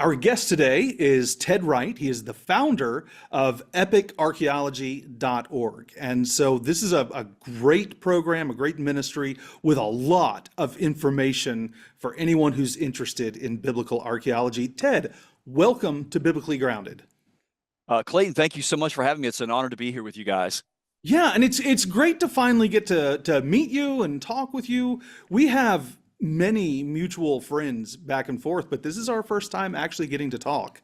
Our guest today is Ted Wright. He is the founder of epicarchaeology.org. And so this is a great program, a great ministry with a lot of information for anyone who's interested in biblical archaeology. Ted, welcome to Biblically Grounded. Clayton, thank you so much for having me. It's an honor to be here with you guys. Yeah, and it's great to finally get to meet you and talk with you. We have many mutual friends back and forth, but this is our first time actually getting to talk.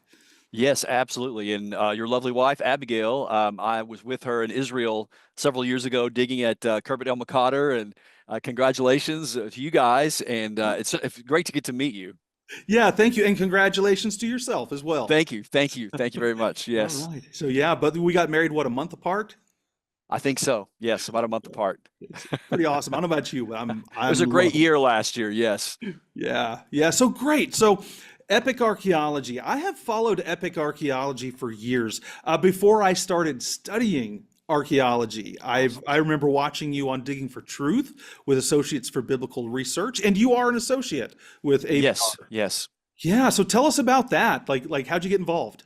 Yes, absolutely. And your lovely wife, Abigail, I was with her in Israel several years ago digging at Khirbet El Makader, and congratulations to you guys. And it's great to get to meet you. Yeah, thank you, and congratulations to yourself as well. Thank you. Thank you. Thank you very much. All Yes, right. So yeah, but we got married, what, a month apart? I think so. Yes, about a month apart. It's pretty awesome. I don't know about you, but I'm It was I'm a great loving it. year last year. Yes. Yeah, yeah. So great. So epic archaeology. I have followed epic archaeology for years. Before I started studying archaeology, I remember watching you on Digging for Truth with Associates for Biblical Research, and you are an associate with Yes. ABR. Yes. Yeah. So tell us about that. Like how'd you get involved?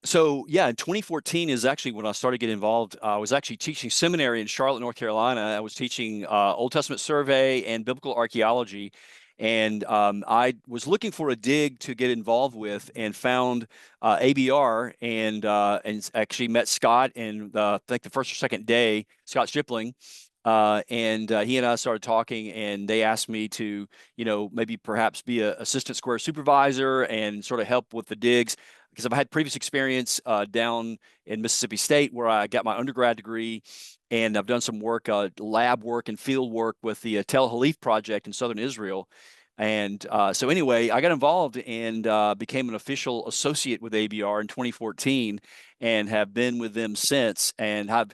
So yeah, in 2014 is actually when I started getting involved. I was actually teaching seminary in Charlotte, North Carolina. I was teaching Old Testament survey and biblical archaeology, and I was looking for a dig to get involved with, and found ABR, and actually met Scott, and I think the first or second day, Scott Stripling. And he and I started talking, and they asked me to, maybe perhaps be a assistant square supervisor and sort of help with the digs, because I've had previous experience down in Mississippi State where I got my undergrad degree, and I've done some work, lab work and field work with the Tel Halif project in southern Israel. And so anyway, I got involved and became an official associate with ABR in 2014, and have been with them since. And I've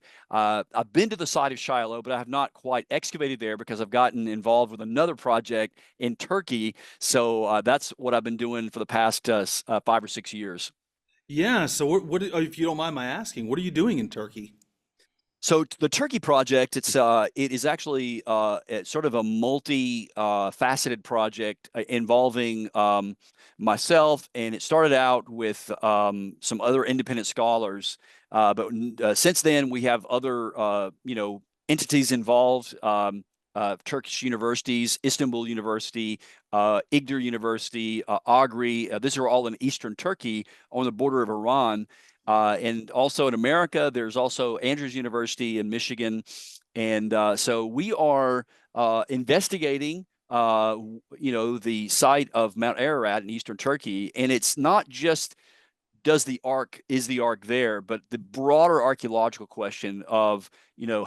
been to the site of Shiloh, but I have not quite excavated there because I've gotten involved with another project in Turkey. So that's what I've been doing for the past 5 or 6 years. Yeah. So what, if you don't mind my asking, what are you doing in Turkey? So the Turkey project, it is actually it's sort of a multi faceted project involving myself, and it started out with some other independent scholars, but since then we have other entities involved. Turkish universities, Istanbul University, İGDİR University, Agri. These are all in eastern Turkey on the border of Iran. And also in America, there's also Andrews University in Michigan. And so we are investigating, the site of Mount Ararat in eastern Turkey. And it's not just is the ark there, but the broader archaeological question of,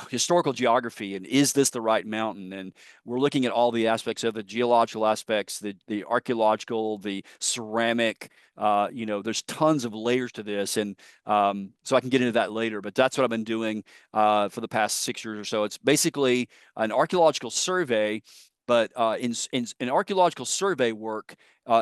historical geography, and is this the right mountain? And we're looking at all the aspects of the geological aspects, the archaeological, the ceramic. There's tons of layers to this, and so I can get into that later. But that's what I've been doing for the past 6 years or so. It's basically an archaeological survey, but in archaeological survey work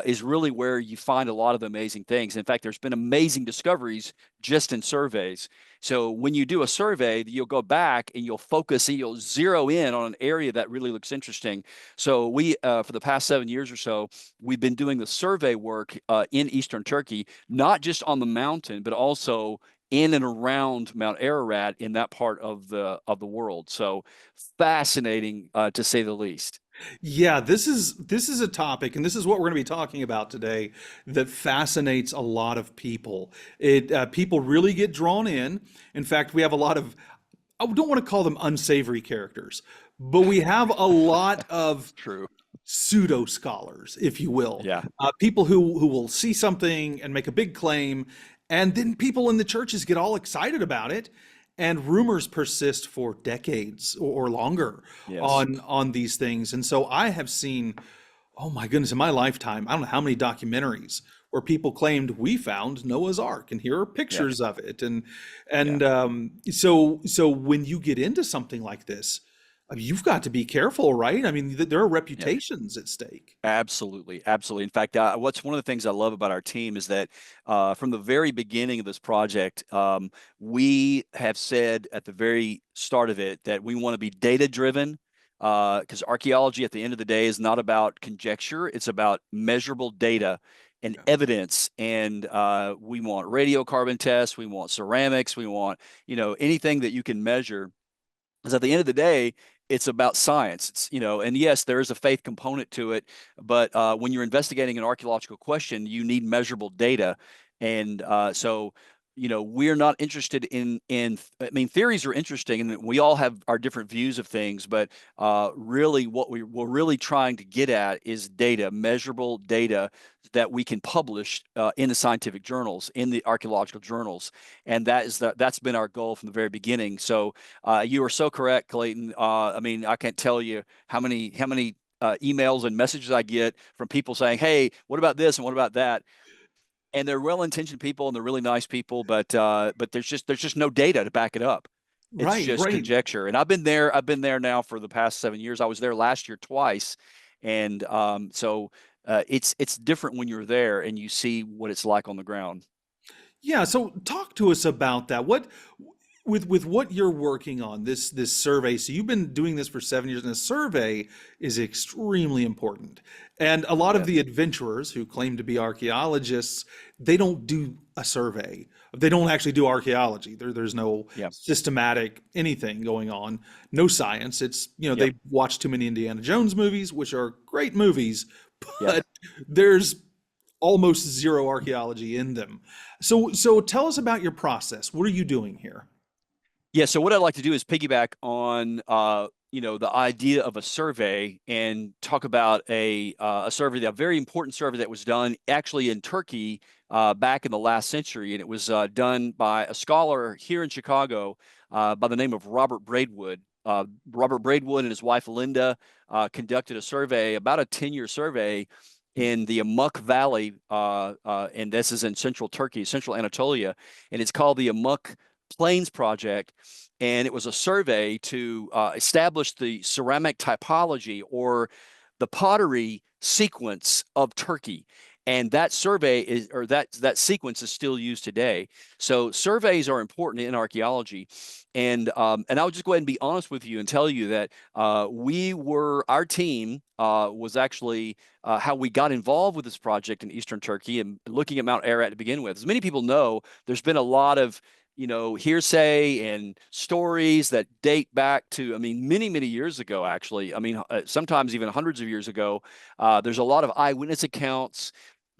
is really where you find a lot of amazing things. In fact, there's been amazing discoveries just in surveys. So when you do a survey, you'll go back and you'll focus and you'll zero in on an area that really looks interesting. So we, for the past 7 years or so, we've been doing the survey work in eastern Turkey, not just on the mountain, but also in and around Mount Ararat in that part of the world. So fascinating, to say the least. Yeah, this is a topic, and this is what we're going to be talking about today that fascinates a lot of people. It People really get drawn in. In fact, we have a lot of, I don't want to call them unsavory characters, but we have a lot of True. pseudo scholars, if you will, Yeah. people who will see something and make a big claim, and then people in the churches get all excited about it, and rumors persist for decades or longer Yes. on these things. And so I have seen, oh my goodness, in my lifetime, I don't know how many documentaries where people claimed we found Noah's Ark, and here are Yeah. pictures of it. And Yeah. so when you get into something like this, I mean, you've got to be careful, right? I mean, there are Yeah. reputations at stake. Absolutely, absolutely. In fact, what's one of the things I love about our team is that from the very beginning of this project, we have said at the very start of it that we want to be data driven, because archaeology at the end of the day is not about conjecture, it's about measurable data. and Yeah. evidence. And we want radiocarbon tests, we want ceramics, we want, anything that you can measure. Because at the end of the day, it's about science. It's, and yes, there is a faith component to it, but when you're investigating an archaeological question, you need measurable data. And so, we're not interested I mean, theories are interesting and we all have our different views of things, but really what we're really trying to get at is data, measurable data that we can publish in the scientific journals, in the archaeological journals. And that's been our goal from the very beginning. So you are so correct, Clayton. I mean, I can't tell you how many emails and messages I get from people saying, "Hey, what about this and what about that?" And they're well-intentioned people and they're really nice people, but there's just no data to back it up. It's Right, just right. conjecture. And I've been there. I've been there now for the past 7 years. I was there last year twice, and so it's different when you're there and you see what it's like on the ground. Yeah, so talk to us about that. What with what you're working on, this survey. So you've been doing this for 7 years, and a survey is extremely important. And a lot of Yes. the adventurers who claim to be archaeologists, they don't do a survey. They don't actually do archaeology. There's no Yeah. systematic anything going on, no science. It's, Yep. they watch too many Indiana Jones movies, which are great movies, Yep. but there's almost zero archaeology in them. So tell us about your process. What are you doing here? Yeah, so what I'd like to do is piggyback on the idea of a survey and talk about a survey, a very important survey that was done actually in Turkey back in the last century, and it was done by a scholar here in Chicago by the name of Robert Braidwood. Robert Braidwood and his wife Linda conducted a survey, about a 10-year survey in the Amuk Valley, and this is in central Turkey, central Anatolia, and it's called the Amuk Plains Project, and it was a survey to establish the ceramic typology or the pottery sequence of Turkey. And that survey is, or that sequence is still used today. So surveys are important in archaeology, and I'll just go ahead and be honest with you and tell you that our team was actually how we got involved with this project in Eastern Turkey and looking at Mount Ararat to begin with. As many people know, there's been a lot of hearsay and stories that date back to, I mean, many, many years ago, actually. I mean, sometimes even hundreds of years ago. There's a lot of eyewitness accounts.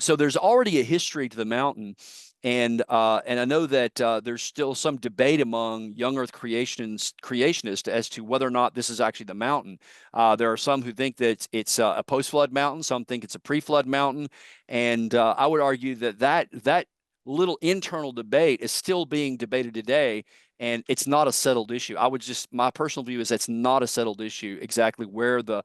So there's already a history to the mountain. And I know that there's still some debate among young Earth creationists as to whether or not this is actually the mountain. There are some who think that it's a post-flood mountain. Some think it's a pre-flood mountain. And I would argue that little internal debate is still being debated today, and it's not a settled issue. My personal view is that's not a settled issue exactly where the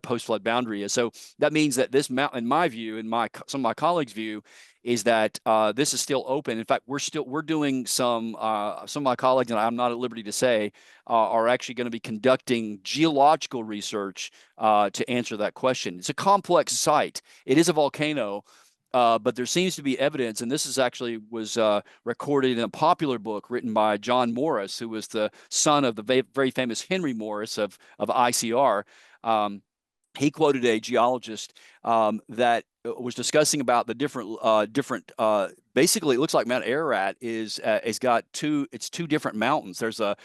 post-flood boundary is. So that means that this mountain, in my view, and some of my colleagues' view, is that this is still open. In fact, we're doing some of my colleagues, and I'm not at liberty to say, are actually going to be conducting geological research to answer that question. It's a complex site. It is a volcano. But there seems to be evidence, and this was recorded in a popular book written by John Morris, who was the son of the very famous Henry Morris of ICR. He quoted a geologist that was discussing about the different. Basically, it looks like Mount Ararat is got two. It's two different mountains. There's a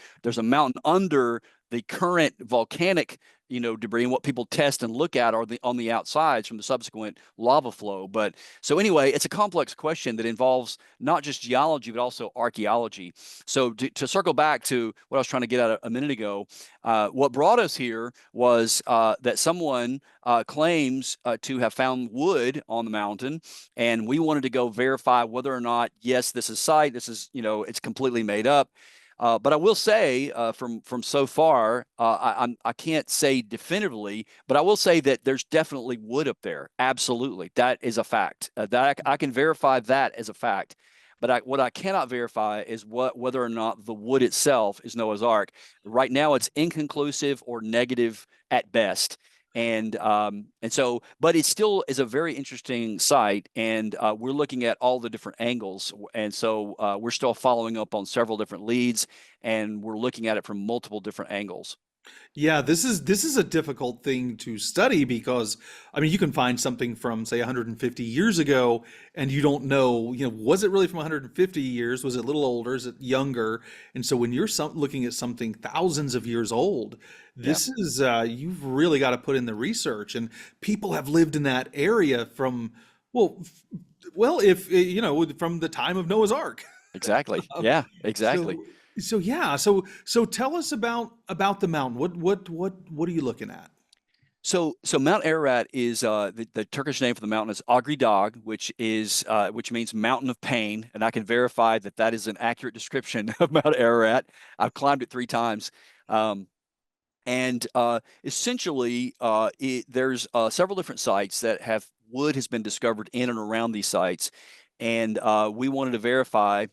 mountain under the current volcanic debris, and what people test and look at are on the outsides from the subsequent lava flow. But so anyway, it's a complex question that involves not just geology but also archaeology. So to circle back to what I was trying to get at a minute ago, what brought us here was that someone claims to have found wood on the mountain, and we wanted to go verify whether or not, yes, this is site, this is, it's completely made up. But I will say, from so far, I can't say definitively, but I will say that there's definitely wood up there. Absolutely, that is a fact. That I can verify that as a fact. But what I cannot verify is whether or not the wood itself is Noah's Ark. Right now, it's inconclusive or negative at best. But it still is a very interesting site, and we're looking at all the different angles, and so we're still following up on several different leads, and we're looking at it from multiple different angles. Yeah, this is a difficult thing to study because I mean you can find something from say 150 years ago and you don't know, was it really from 150 years? Was it a little older? Is it younger? And so when you're looking at something thousands of years old, Yeah, this is you've really got to put in the research and people have lived in that area from well if from the time of Noah's Ark. exactly. Um, Yeah, exactly. so so tell us about the mountain. What are you looking at? So Mount Ararat is the Turkish name for the mountain is Agri Dağ, which means mountain of pain, and I can verify that that is an accurate description of Mount Ararat. I've climbed it 3 times, um, and essentially there's several different sites that have wood has been discovered in and around these sites, and we wanted to verify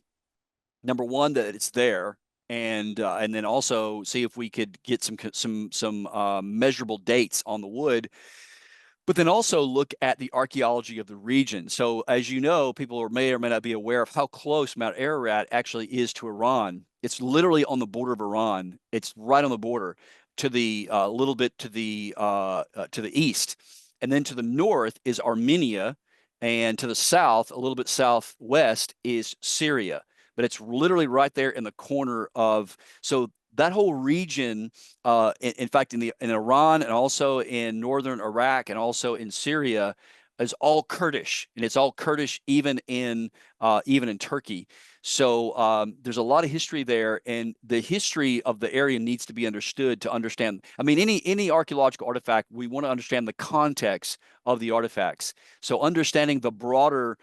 number one that it's there, and then also see if we could get some measurable dates on the wood, but then also look at the archaeology of the region. So, as you know, people may or may not be aware of how close Mount Ararat actually is to Iran. It's literally on the border of Iran. It's right on the border to the little bit to the east, and then to the north is Armenia, and to the south, a little bit southwest, is Syria. But it's literally right there in the corner of so that whole region in fact, in Iran and also in northern Iraq and also in Syria, is all Kurdish, and it's all Kurdish even in Turkey. So there's a lot of history there, and the history of the area needs to be understood to understand. I mean, any archaeological artifact, we want to understand the context of the artifacts. So understanding the broader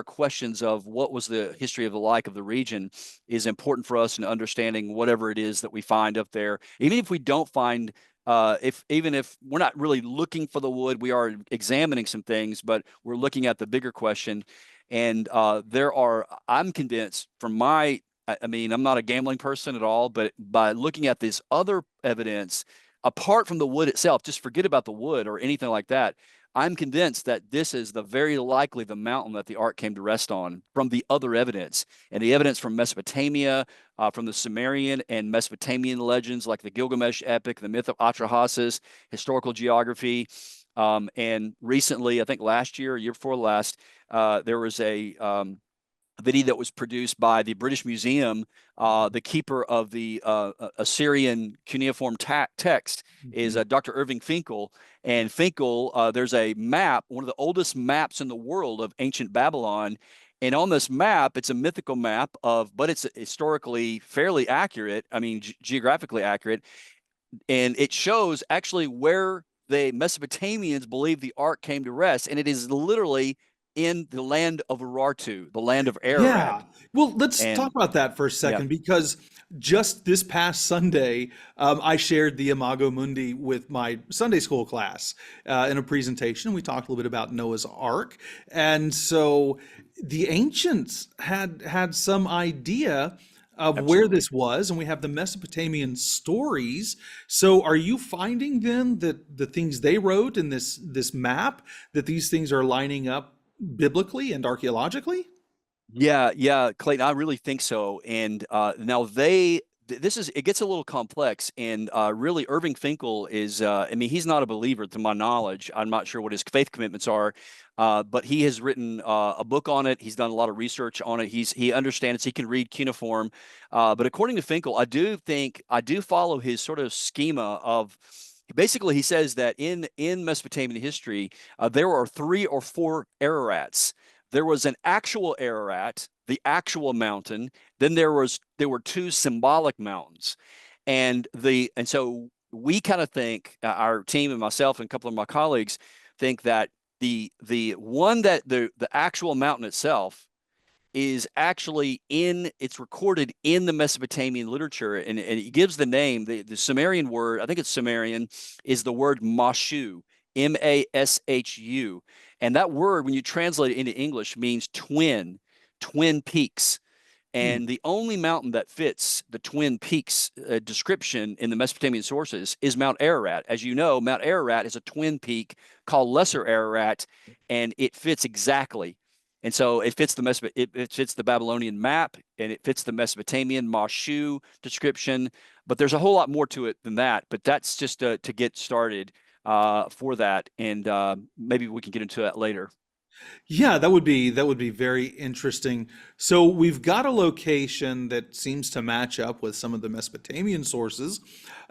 questions of what was the history of the like of the region is important for us in understanding whatever it is that we find up there. Even if we don't find, if even if we're not really looking for the wood, we are examining some things, but we're looking at the bigger question. And I'm convinced from I mean, I'm not a gambling person at all, but by looking at this other evidence, apart from the wood itself, just forget about the wood or anything like that. I'm convinced that this is the very likely the mountain that the ark came to rest on from the other evidence. And the evidence from Mesopotamia, from the Sumerian and Mesopotamian legends like the Gilgamesh epic, the myth of Atrahasis, historical geography. And recently, I think last year, or year before last, there was a video that was produced by the British Museum. The keeper of the Assyrian cuneiform text is Mhm. Dr. Irving Finkel. And Finkel, there's a map, one of the oldest maps in the world of ancient Babylon. And on this map, it's a mythical map but it's historically fairly accurate. I mean, geographically accurate. And it shows actually where the Mesopotamians believe the ark came to rest. And it is literally in the land of Urartu, the land of Ararat. Yeah. Well, let's talk And about that for a yeah, second because just this past Sunday, I shared the Imago Mundi with my Sunday school class in a presentation. We talked a little bit about Noah's Ark. And so the ancients had some idea of where absolutely. this was, and we have the Mesopotamian stories. So are you finding then that the things they wrote in this map, that these things are lining up biblically and archaeologically? Yeah, yeah, Clayton, I really think so. And now this is it gets a little complex, and really Irving Finkel is I mean, he's not a believer to my knowledge. I'm not sure what his faith commitments are, but he has written a book on it. He's done a lot of research on it. He understands, he can read cuneiform. But according to Finkel, I do follow his sort of schema of basically he says that in Mesopotamian history, there are 3 or 4 Ararats. There was an actual Ararat, the actual mountain. Then there were 2 symbolic mountains, and so we kind of think our team and myself and a couple of my colleagues think that the one that the actual mountain itself is actually it's recorded in the Mesopotamian literature, and it gives the name, the Sumerian word, I think it's Sumerian, is the word Mashu, Mashu. And that word, when you translate it into English, means twin peaks. Hmm. And the only mountain that fits the Twin Peaks description in the Mesopotamian sources is Mount Ararat. As you know, Mount Ararat is a twin peak called Lesser Ararat, and it fits exactly. And so it fits the Babylonian map, and it fits the Mesopotamian Mashu description. But there's a whole lot more to it than that. But that's just to get started for that, and maybe we can get into that later. Yeah, that would be very interesting. So we've got a location that seems to match up with some of the Mesopotamian sources.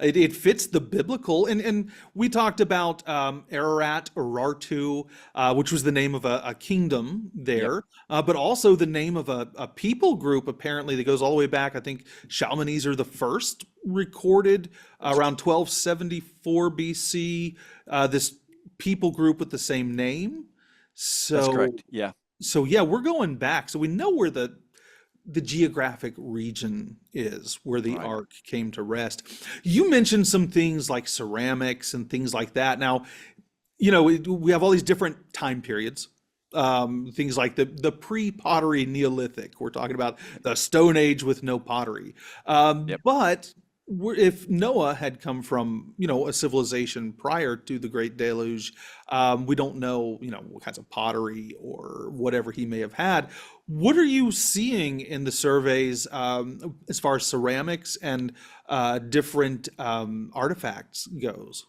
It fits the biblical, and we talked about Ararat or Rartu, which was the name of a kingdom Yep, there, but also the name of a people group apparently that goes all the way back. I think Shalmaneser the first recorded around 1274 BC. This people group with the same name. that's So, correct. Yeah, so yeah, we're going back. So we know where the geographic region is, where the right. ark came to rest. You mentioned some things like ceramics and things like that. Now, we have all these different time periods. Things like the pre-pottery Neolithic. We're talking about the Stone Age with no pottery. Yep. But if Noah had come from, a civilization prior to the Great Deluge, we don't know, what kinds of pottery or whatever he may have had. What are you seeing in the surveys as far as ceramics and different artifacts goes?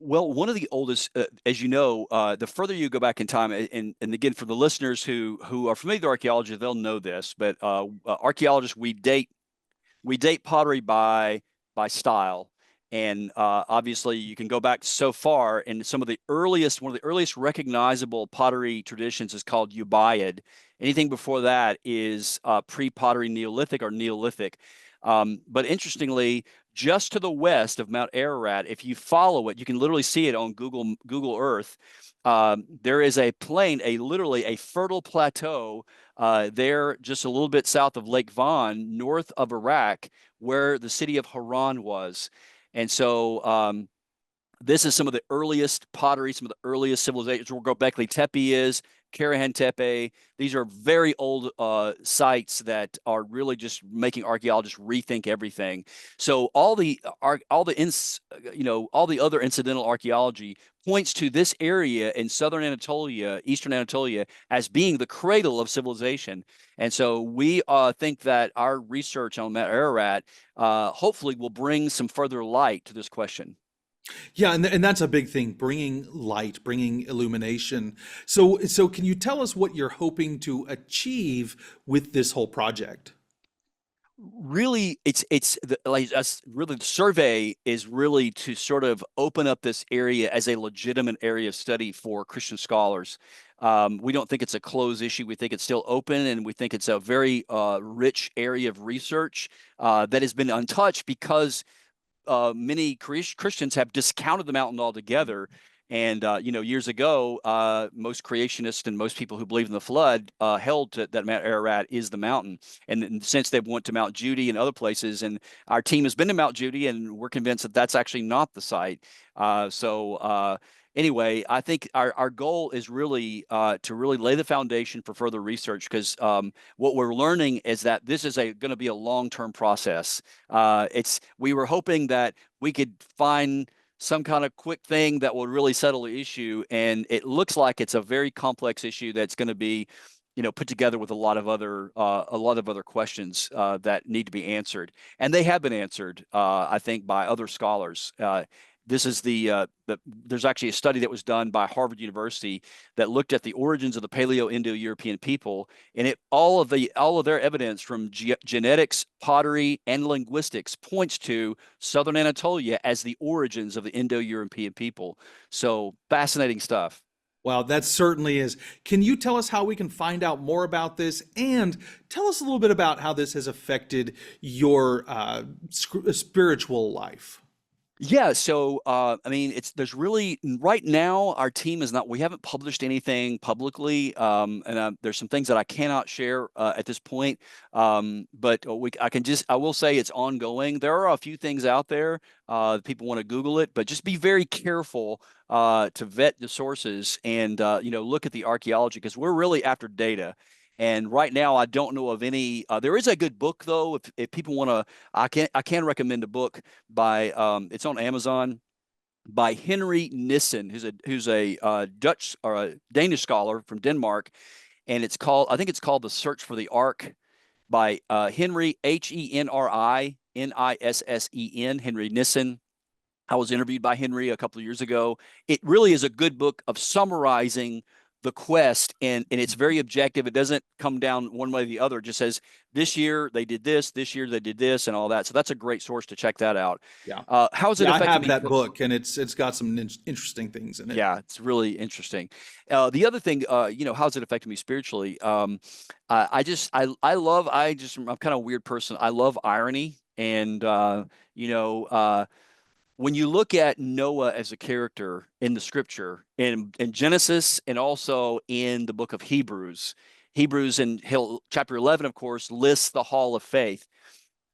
Well, one of the oldest, as you know, the further you go back in time, and again, for the listeners who are familiar with archaeology, they'll know this. But archaeologists, we date pottery by style, and obviously you can go back so far. And one of the earliest recognizable pottery traditions is called Ubaid. Anything before that is pre-pottery Neolithic or Neolithic. But interestingly, just to the west of Mount Ararat, if you follow it, you can literally see it on Google Earth. There is a plain, literally a fertile plateau there, just a little bit south of Lake Van, north of Iraq, where the city of Haran was. And so this is some of the earliest pottery, some of the earliest civilizations, where Göbekli Tepe is, Karahan Tepe. These are very old sites that are really just making archaeologists rethink everything. So all the other incidental archaeology points to this area in southern Anatolia, eastern Anatolia, as being the cradle of civilization. And so we think that our research on Mount Ararat hopefully will bring some further light to this question. Yeah, and that's a big thing, bringing light, bringing illumination. So can you tell us what you're hoping to achieve with this whole project? Really, like us, really the survey is really to sort of open up this area as a legitimate area of study for Christian scholars. We don't think it's a closed issue. We think it's still open, and we think it's a very rich area of research that has been untouched because many Christians have discounted the mountain altogether. And years ago, most creationists and most people who believe in the flood held that Mount Ararat is the mountain. And since they've went to Mount Judy and other places, and our team has been to Mount Judy, and we're convinced that that's actually not the site. Anyway, I think our goal is really to really lay the foundation for further research, because what we're learning is that this is going to be a long-term process. We were hoping that we could find some kind of quick thing that would really settle the issue, and it looks like it's a very complex issue that's going to be, put together with a lot of other questions that need to be answered, and they have been answered, I think, by other scholars. This is there's actually a study that was done by Harvard University that looked at the origins of the Paleo-Indo-European people, and all of their evidence from genetics, pottery, and linguistics points to southern Anatolia as the origins of the Indo-European people. So fascinating stuff. Wow, that certainly is. Can you tell us how we can find out more about this, and tell us a little bit about how this has affected your spiritual life? Yeah, so I mean, there's really right now our team is not. We haven't published anything publicly, and there's some things that I cannot share at this point. But I will say it's ongoing. There are a few things out there. People want to Google it, but just be very careful to vet the sources, and look at the archaeology, because we're really after data. And right now, I don't know of any. There is a good book, though. If people want to, I can recommend a book by. It's on Amazon, by Henry Nissen, who's a Dutch or a Danish scholar from Denmark, and I think it's called The Search for the Ark, by Henry, Henri Nissen, Henry Nissen. I was interviewed by Henry a couple of years ago. It really is a good book of summarizing the quest, and it's very objective. It doesn't come down one way or the other. It just says this year they did this year they did this, and all that. So that's a great source to check that out. Yeah. How's it Yeah, I affected have me? that book, and it's got some interesting things in it. Yeah, it's really interesting. The other thing, how's it affected me spiritually? I'm kind of a weird person. I love irony, and when you look at Noah as a character in the scripture, in Genesis and also in the book of Hebrews, chapter 11, of course, lists the hall of faith.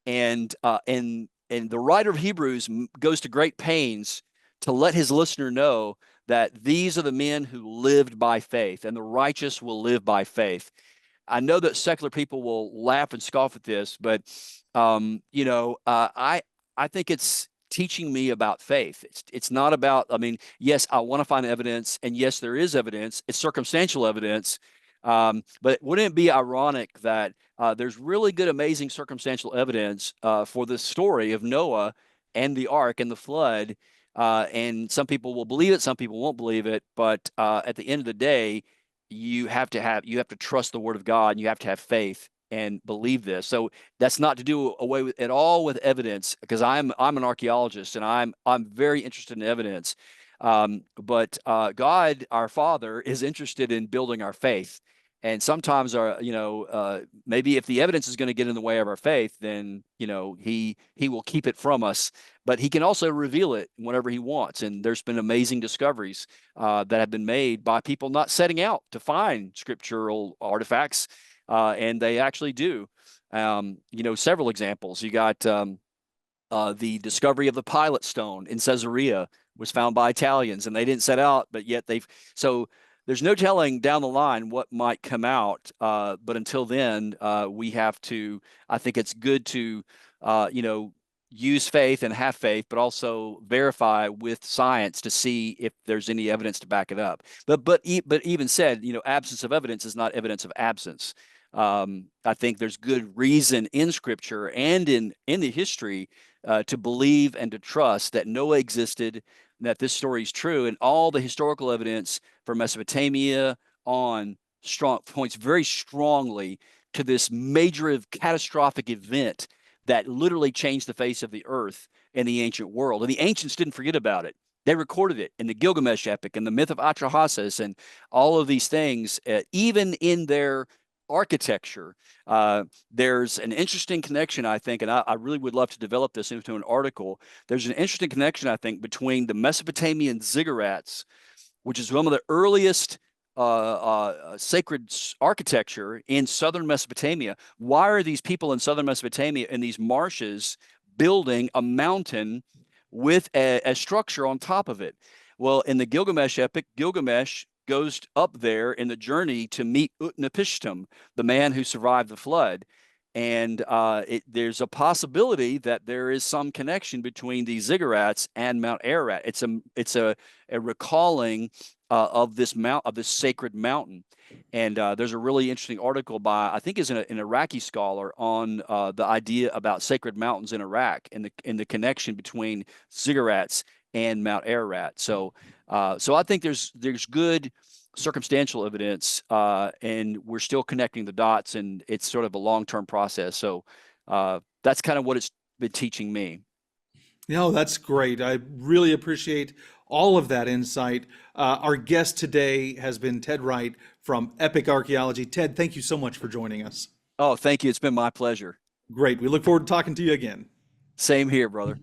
And the writer of Hebrews goes to great pains to let his listener know that these are the men who lived by faith, and the righteous will live by faith. I know that secular people will laugh and scoff at this, but I think it's teaching me about faith. It's not about, I mean, yes, I want to find evidence, and yes, there is evidence. It's circumstantial evidence. But wouldn't it be ironic that there's really good, amazing circumstantial evidence for the story of Noah and the ark and the flood? And some people will believe it, some people won't believe it. But at the end of the day, you have to trust the word of God, and you have to have faith and believe this. So that's not to do away with at all with evidence, because I'm an archaeologist, and I'm very interested in evidence. But God, our Father, is interested in building our faith. And sometimes maybe if the evidence is going to get in the way of our faith, then he will keep it from us. But he can also reveal it whenever he wants. And there's been amazing discoveries that have been made by people not setting out to find scriptural artifacts, and they actually do. Several examples. You got the discovery of the pilot stone in Caesarea was found by Italians, and they didn't set out, but yet so there's no telling down the line what might come out. But until then, I think it's good to, use faith and have faith, but also verify with science to see if there's any evidence to back it up. But even said, absence of evidence is not evidence of absence. I think there's good reason in scripture and in the history to believe and to trust that Noah existed, that this story is true, and all the historical evidence from Mesopotamia on points very strongly to this major catastrophic event that literally changed the face of the earth in the ancient world. And the ancients didn't forget about it. They recorded it in the Gilgamesh epic and the myth of Atrahasis and all of these things, even in their architecture. There's an interesting connection, I think, and I really would love to develop this into an article. There's an interesting connection, I think, between the Mesopotamian ziggurats, which is one of the earliest sacred architecture in southern Mesopotamia. Why are these people in southern Mesopotamia in these marshes building a mountain with a structure on top of it? Well, in the Gilgamesh epic, Gilgamesh goes up there in the journey to meet Utnapishtim, the man who survived the flood. And there's a possibility that there is some connection between these ziggurats and Mount Ararat. It's a recalling of this sacred mountain. And there's a really interesting article by, I think, is an Iraqi scholar on the idea about sacred mountains in Iraq and the connection between ziggurats and Mount Ararat. So I think there's good circumstantial evidence, and we're still connecting the dots, and it's sort of a long-term process. So that's kind of what it's been teaching me. No, that's great. I really appreciate all of that insight. Our guest today has been Ted Wright from Epic Archaeology. Ted, thank you so much for joining us. Oh, thank you. It's been my pleasure. Great. We look forward to talking to you again. Same here, brother.